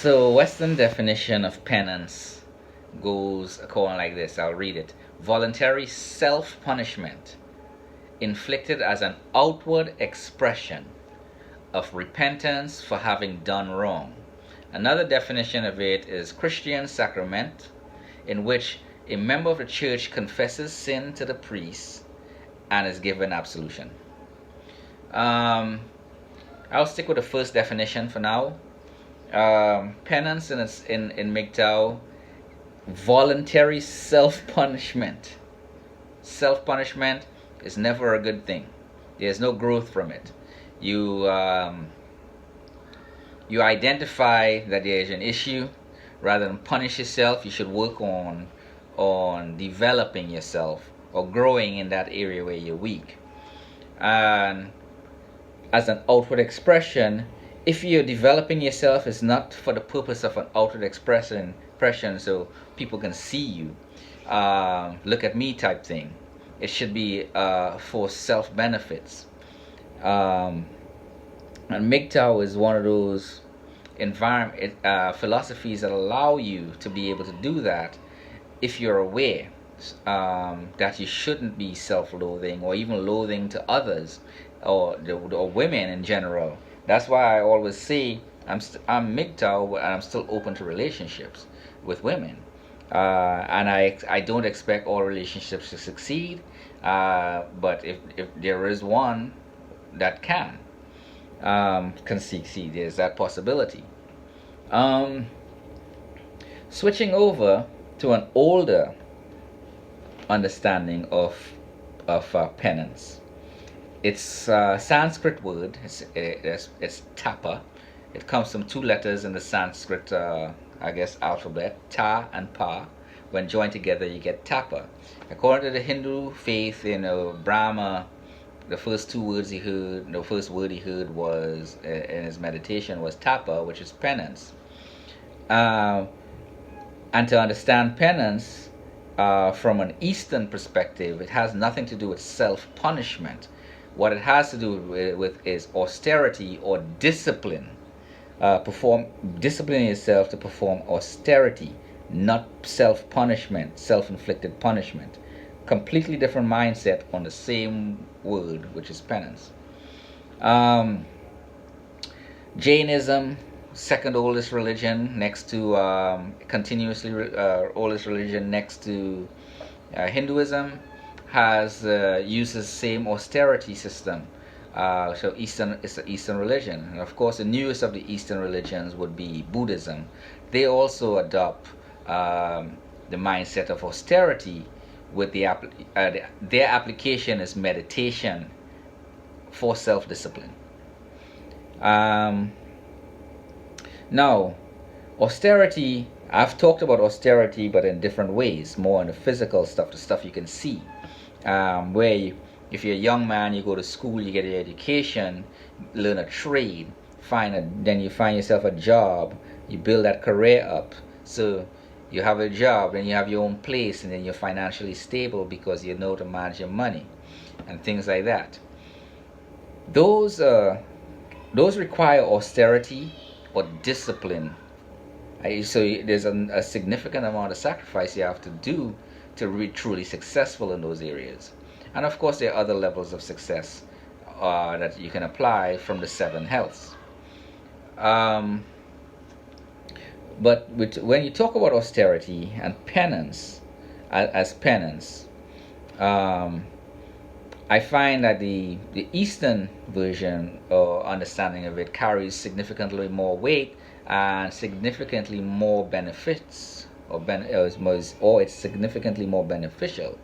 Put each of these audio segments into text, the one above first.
So, Western definition of penance goes according like this. I'll read it. Voluntary self-punishment inflicted as an outward expression of repentance for having done wrong. Another definition of it is Christian sacrament, in which a member of the church confesses sin to the priest and is given absolution. I'll stick with the first definition for now. Penance in MGTOW, voluntary self-punishment. Self-punishment is never a good thing. There's no growth from it. You identify that there is an issue. Rather than punish yourself, you should work on developing yourself or growing in that area where you're weak. And as an outward expression, if you're developing yourself, it's not for the purpose of an outward expression so people can see you, look at me type thing. It should be for self-benefits. And MGTOW is one of those philosophies that allow you to be able to do that if you're aware that you shouldn't be self-loathing or even loathing to others or women in general. That's why I always say I'm MGTOW, and I'm still open to relationships with women. And I don't expect all relationships to succeed, but if there is one that can succeed, there's that possibility. Switching over to an older understanding of penance. It's a Sanskrit word. It's tapa. It comes from two letters in the Sanskrit, alphabet, ta and pa. When joined together, you get tapa. According to the Hindu faith, Brahma, the first word he heard was in his meditation was tapa, which is penance. And to understand penance from an Eastern perspective, it has nothing to do with self-punishment. What it has to do with is austerity or discipline. Disciplining yourself to perform austerity, not self-punishment, self-inflicted punishment. Completely different mindset on the same word, which is penance. Jainism, second oldest religion next to oldest religion next to Hinduism, uses the same austerity system. So Eastern is the Eastern religion, and of course the newest of the Eastern religions would be Buddhism. They also adopt the mindset of austerity, with their application is meditation for self-discipline. Now, austerity, I've talked about austerity, but in different ways, more in the physical stuff, the stuff you can see. If you're a young man, you go to school, you get your education, learn a trade, then you find yourself a job, you build that career up. So you have a job, then you have your own place, and then you're financially stable because you know to manage your money and things like that. Those require austerity or discipline. So there's a significant amount of sacrifice you have to do to be truly successful in those areas. And of course, there are other levels of success that you can apply from the seven healths. But when you talk about austerity and penance, as penance, I find that the Eastern version or understanding of it carries significantly more weight and significantly more benefits, or it's significantly more beneficial.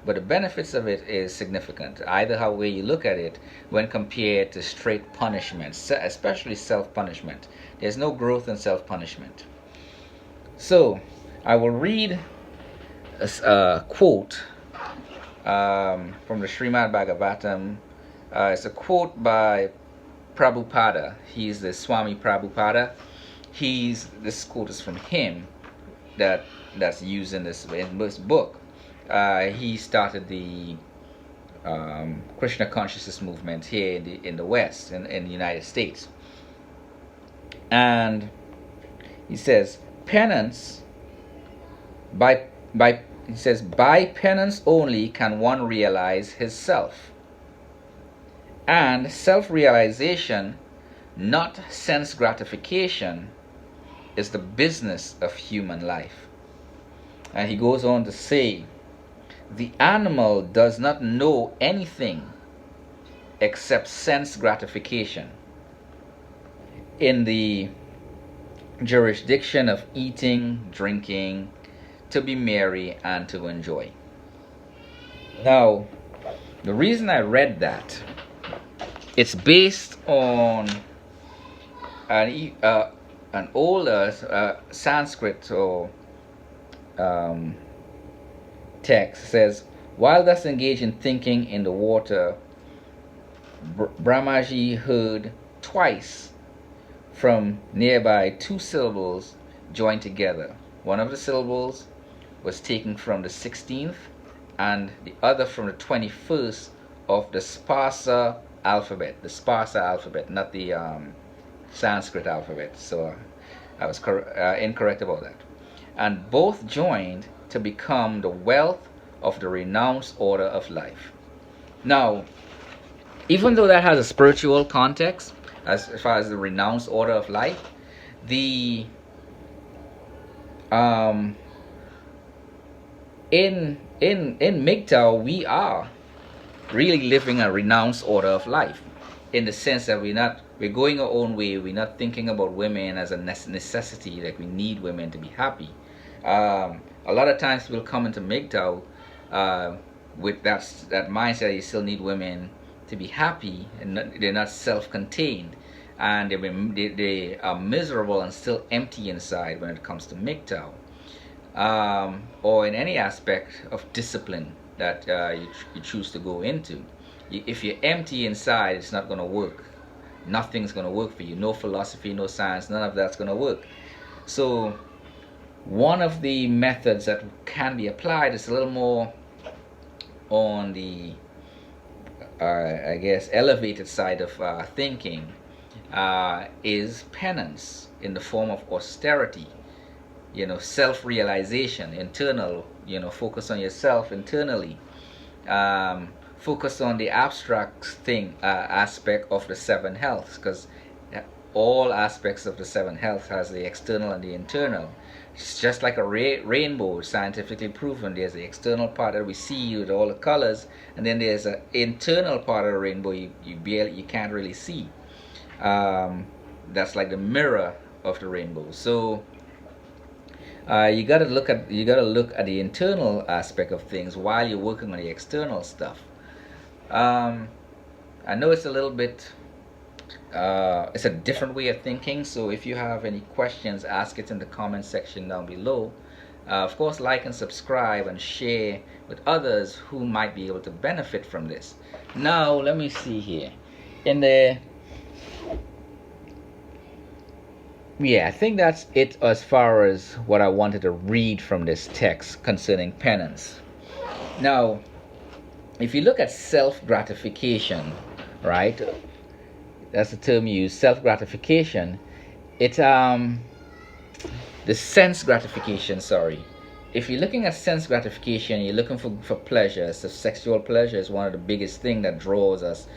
But the benefits of it is significant, either how way you look at it, when compared to straight punishment, especially self-punishment. There's no growth in self-punishment. So I will read a quote from the Srimad Bhagavatam. It's a quote by Prabhupada. He's the Swami Prabhupada. This quote is from him that's used in this book. He started the Krishna consciousness movement here in the West, in the United States. And He says, penance by by he says by penance only can one realize his self. And self-realization, not sense gratification, is the business of human life. And he goes on to say, the animal does not know anything except sense gratification in the jurisdiction of eating, drinking, to be merry, and to enjoy. Now, the reason I read that, it's based on an older Sanskrit or text. Says, while thus engaged in thinking in the water, Brahmaji heard twice from nearby two syllables joined together. One of the syllables was taken from the 16th and the other from the 21st of the Sparsa alphabet. The Sparsa alphabet, not the Sanskrit alphabet. So I was incorrect about that. And both joined to become the wealth of the renounced order of life. Now, even though that has a spiritual context, as far as the renounced order of life, the in MGTOW we are really living a renounced order of life, in the sense that we're going our own way. We're not thinking about women as a necessity, like we need women to be happy. A lot of times we'll come into MGTOW with that mindset. You still need women to be happy, and they're not self-contained, and they are miserable and still empty inside when it comes to MGTOW, or in any aspect of discipline that you choose to go into. If you're empty inside, it's not going to work. Nothing's going to work for you. No philosophy, no science, none of that's going to work. So one of the methods that can be applied is a little more on the I guess elevated side of thinking, is penance in the form of austerity, self-realization, internal, focus on yourself internally, focus on the abstract thing, aspect of the seven healths, because all aspects of the seven healths has the external and the internal. It's just like a rainbow, scientifically proven. There's the external part that we see with all the colors, and then there's an internal part of the rainbow you can't really see. That's like the mirror of the rainbow. So you gotta look at the internal aspect of things while you're working on the external stuff. I know it's a little bit it's a different way of thinking, so if you have any questions, ask it in the comment section down below. Of course, like and subscribe and share with others who might be able to benefit from this. Now let me see here. I think that's it as far as what I wanted to read from this text concerning penance. Now, if you look at self-gratification, right? That's the term used, self-gratification. It's the sense gratification, sorry. If you're looking at sense gratification, you're looking for pleasure. So sexual pleasure is one of the biggest things that draws us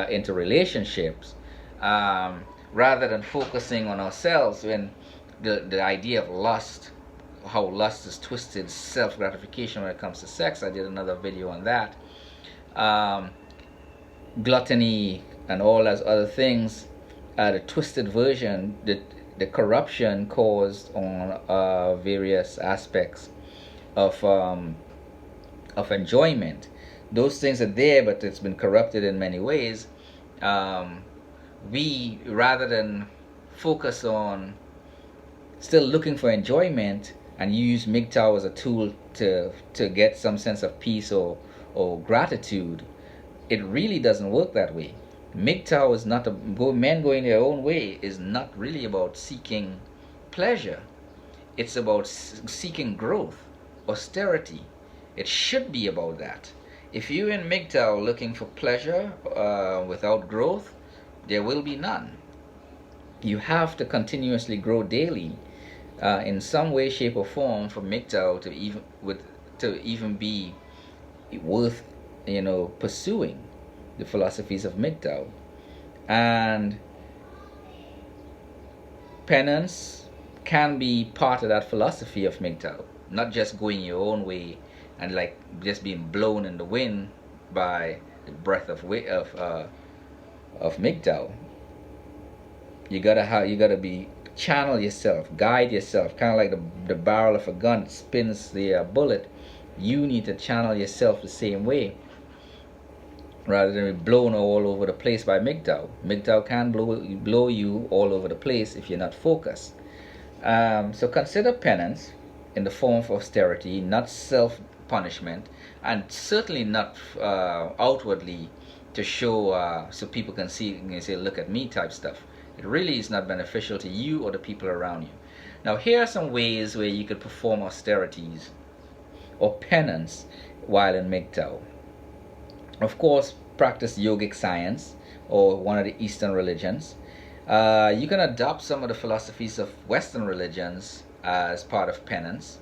into relationships. Rather than focusing on ourselves, when the idea of lust, how lust is twisted, self-gratification when it comes to sex. I did another video on that. Gluttony and all those other things, the twisted version, the corruption caused on various aspects of enjoyment. Those things are there, but it's been corrupted in many ways. We, rather than focus on still looking for enjoyment and use MGTOW as a tool to get some sense of peace or gratitude, it really doesn't work that way. MGTOW is not men going their own way is not really about seeking pleasure. It's about seeking growth, austerity. It should be about that. If you're in MGTOW looking for pleasure without growth, there will be none. You have to continuously grow daily in some way, shape, or form for MGTOW to even be worth pursuing the philosophies of MGTOW. And penance can be part of that philosophy of MGTOW, not just going your own way and like just being blown in the wind by the breath of MGTOW. You gotta be channel yourself, guide yourself, kind of like the barrel of a gun spins the bullet. You need to channel yourself the same way, rather than be blown all over the place by MGTOW. MGTOW can blow you all over the place if you're not focused. So consider penance in the form of austerity, not self-punishment, and certainly not outwardly to show so people can see and say, look at me type stuff. It really is not beneficial to you or the people around you. Now, here are some ways where you could perform austerities or penance while in MGTOW. Of course, practice yogic science or one of the Eastern religions. You can adopt some of the philosophies of Western religions as part of penance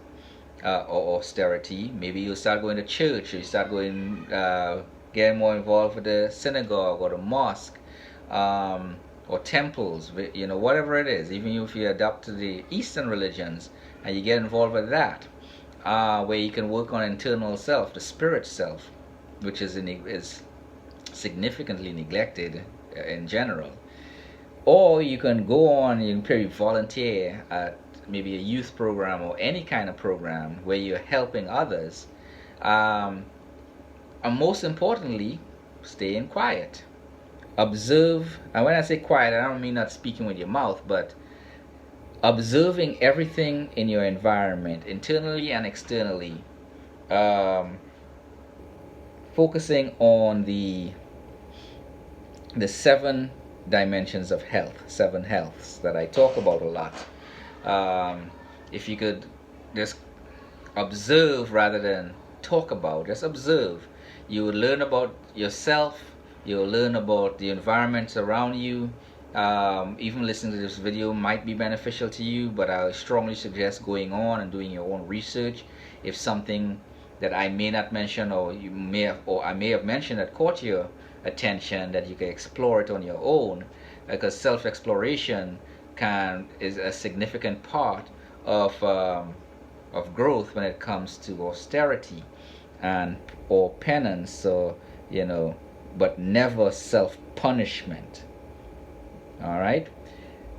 or austerity. Maybe you start going to church, or you start getting more involved with the synagogue or the mosque, or temples, whatever it is. Even if you adopt to the Eastern religions and you get involved with that, where you can work on internal self, the spirit self, which is significantly neglected in general. Or you can go on, you can probably volunteer at maybe a youth program or any kind of program where you're helping others. And most importantly, staying quiet. Observe, and when I say quiet, I don't mean not speaking with your mouth, but observing everything in your environment, internally and externally. Focusing on the 7 dimensions of health, 7 healths that I talk about a lot. If you could just observe rather than talk about, just observe, you would learn about yourself, you'll learn about the environments around you. Even listening to this video might be beneficial to you, but I strongly suggest going on and doing your own research. If something that I may not mention, or I may have mentioned, that caught your attention, that you can explore it on your own, because self-exploration is a significant part of growth when it comes to austerity or penance. So but never self-punishment. All right.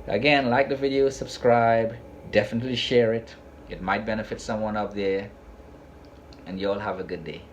Again, like the video, subscribe, definitely share it. It might benefit someone out there, and you all have a good day.